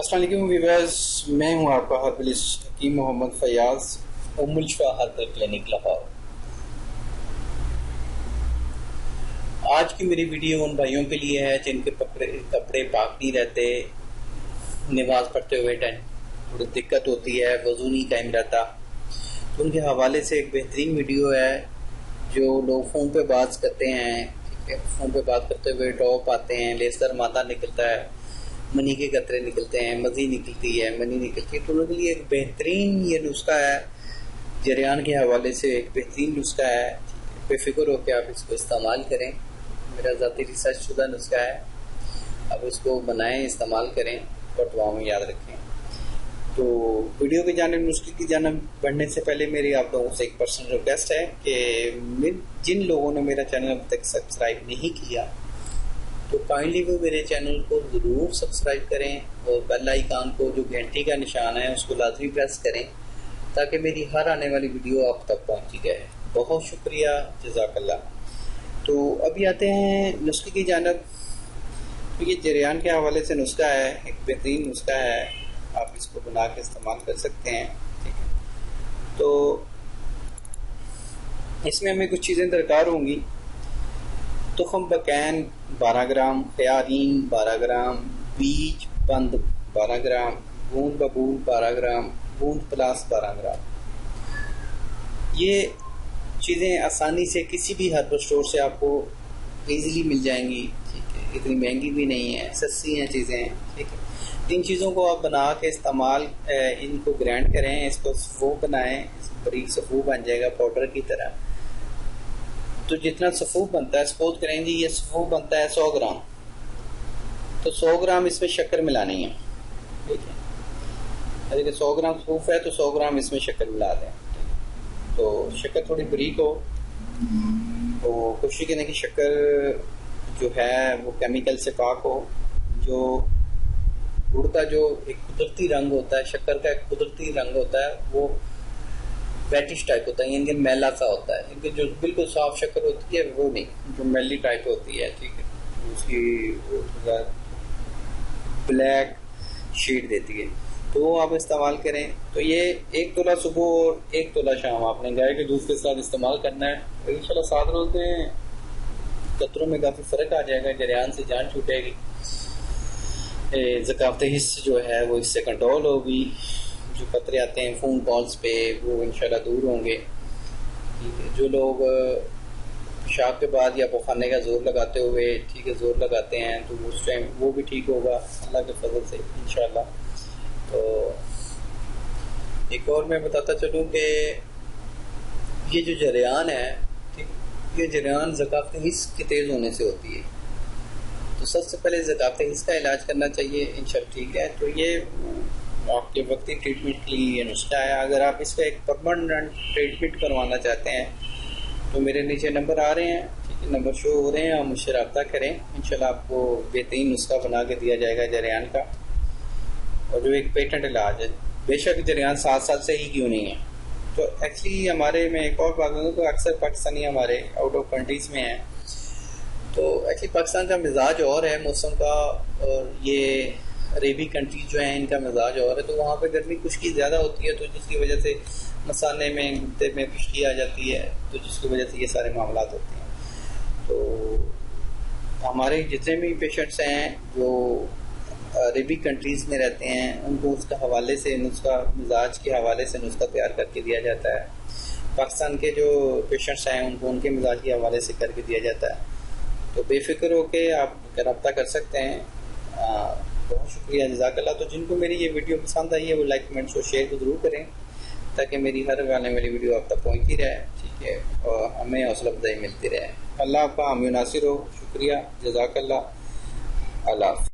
السلام علیکم ویورز، میں ہوں آپ کا ہربلسٹ حکیم محمد فیاض، ام الشفا ہربل کلینک لاہور۔ آج کی میری ویڈیو ان بھائیوں کے لیے ہے جن کے کپڑے پاک نہیں رہتے، نماز پڑھتے ہوئے تھوڑی دقت ہوتی ہے، وضو نہیں قائم رہتا، تو ان کے حوالے سے ایک بہترین ویڈیو ہے۔ جو لوگ فون پہ بات کرتے ہیں، فون پہ بات کرتے ہوئے ٹاپ آتے ہیں، لیزر مادہ نکلتا ہے، منی کے قطرے نکلتے ہیں، مزی نکلتی ہے، منی نکلتی ہے، تو ان کے لیے ایک بہترین یہ نسخہ ہے، جریان کے حوالے سے ایک بہترین نسخہ ہے۔ بے فکر ہو کے آپ اس کو استعمال کریں، میرا ذاتی ریسرچ شدہ نسخہ ہے، اب اس کو بنائیں، استعمال کریں اور دعاؤں میں یاد رکھیں۔ تو ویڈیو کی جانب، نسخے کی جانب بڑھنے سے پہلے میری آپ لوگوں سے ایک پرسنل ریکویسٹ ہے کہ جن لوگوں نے میرا چینل اب تک سبسکرائب نہیں کیا تو کائنڈلی وہ میرے چینل کو ضرور سبسکرائب کریں اور بیل آئیکن کو جو گھنٹی کا نشان ہے اس کو لازمی پریس کریں تاکہ میری ہر آنے والی ویڈیو آپ تک پہنچی جائے۔ بہت شکریہ، جزاک اللہ۔ تو ابھی آتے ہیں نسخے کی جانب۔ یہ جریان کے حوالے سے نسخہ ہے، ایک بہترین نسخہ ہے، آپ اس کو بنا کے استعمال کر سکتے ہیں، ٹھیک ہے۔ تو اس میں ہمیں کچھ چیزیں درکار ہوں گی۔ تخم بکین 12 گرام، خیارین 12 گرام، بیج بند 12 گرام، بوند ببول 12 گرام، بوند پلاس 12 گرام۔ یہ چیزیں آسانی سے کسی بھی ہربل اسٹور سے آپ کو ایزیلی مل جائیں گی، ٹھیک ہے، اتنی مہنگی بھی نہیں ہے، سستی ہیں چیزیں، ٹھیک ہے۔ ان چیزوں کو آپ بنا کے استعمال، ان کو گرائنڈ کریں، اس کو صفو بنائیں، بریک صفو بن جائے گا پاؤڈر کی طرح۔ تو جتنا صفو بنتا ہے، سپوز کریں جی یہ صفو بنتا ہے 100 گرام، تو 100 گرام اس میں شکر ملانی ہے، ٹھیک ہے۔ اگر 100 گرام صفوف ہے تو 100 گرام اس میں شکر ملا دیں۔ تو شکر تھوڑی بریک ہو، تو کوشش کریں کہ شکر جو ہے وہ کیمیکل سے پاک ہو۔ جو گڑ کا جو ایک قدرتی رنگ ہوتا ہے، شکر کا ایک قدرتی رنگ ہوتا ہے، وہ ویٹش ٹائپ ہوتا ہے، یعنی کہ میلا سا ہوتا ہے، کیونکہ جو بالکل صاف شکر ہوتی ہے وہ نہیں، جو میلی ٹائپ ہوتی ہے، ٹھیک ہے، اس کی بلیک شیڈ دیتی ہے، تو وہ آپ استعمال کریں۔ تو یہ 1 تولہ صبح اور 1 تولہ شام آپ نے گائے کے دودھ کے ساتھ استعمال کرنا ہے۔ انشاءاللہ 7 روز میں قطروں میں کافی فرق آ جائے گا، جریان سے جان چھوٹے گی، ذکاوت حس جو ہے وہ اس سے کنٹرول ہوگی، جو قطرے آتے ہیں فون کالز پہ وہ انشاءاللہ دور ہوں گے، ٹھیک ہے۔ جو لوگ پیشاب کے بعد یا پخانے کا زور لگاتے ہوئے، ٹھیک ہے، زور لگاتے ہیں، تو اس ٹائم وہ بھی ٹھیک ہوگا اللہ کے فضل سے انشاءاللہ۔ تو ایک اور میں بتاتا چلوں کہ یہ جو جریان ہے، ٹھیک، یہ جریان ذکاوت حس کے تیز ہونے سے ہوتی ہے، تو سب سے پہلے ذکاوت حس کا علاج کرنا چاہیے انشاءاللہ، ٹھیک ہے۔ تو یہ آپ کے وقتی ٹریٹمنٹ کے لیے یہ نسخہ ہے۔ اگر آپ اس کا ایک پرماننٹ ٹریٹمنٹ کروانا چاہتے ہیں تو میرے نیچے نمبر آ رہے ہیں، ٹھیک ہے، نمبر شو ہو رہے ہیں، آپ مجھ سے رابطہ کریں، انشاءاللہ آپ کو بہترین نسخہ بنا کے دیا جائے گا جریان کا، اور جو ایک پیٹنٹ علاج ہے۔ بے شک جریان 7 سال سے ہی کیوں نہیں ہے۔ تو ایکچولی ہمارے میں ایک اور بات ہے کہ اکثر پاکستانی ہمارے آؤٹ آف کنٹریز میں ہیں، تو ایکچولی پاکستان کا مزاج اور ہے موسم کا، اور یہ عربی کنٹریز جو ہیں ان کا مزاج اور ہے، تو وہاں پہ گرمی خشکی زیادہ ہوتی ہے، تو جس کی وجہ سے مسالے میں گدے میں خشکی آ جاتی ہے، تو جس کی وجہ سے یہ سارے معاملات ہوتے ہیں۔ تو ہمارے جتنے بھی پیشنٹس ہیں جو عربی کنٹریز میں رہتے ہیں ان کو اس کے حوالے سے نسخہ، مزاج کے حوالے سے نسخہ تیار کر کے دیا جاتا ہے۔ پاکستان کے جو پیشنٹس ہیں ان کو ان کے مزاج کے حوالے سے کر کے دیا جاتا ہے۔ تو بے فکر ہو کے آپ رابطہ کر سکتے ہیں۔ بہت شکریہ، جزاک اللہ۔ تو جن کو میری یہ ویڈیو پسند آئی ہے وہ لائک، کمنٹس اور شیئر کو ضرور کریں تاکہ میری ہر آنے والی ویڈیو آپ تک پہنچتی رہے، ٹھیک ہے، اور ہمیں حوصلہ افزائی ملتی رہے۔ اللہ آپ کا حامی و ناصر ہو۔ شکریہ، جزاک اللہ، اللہ حافظ۔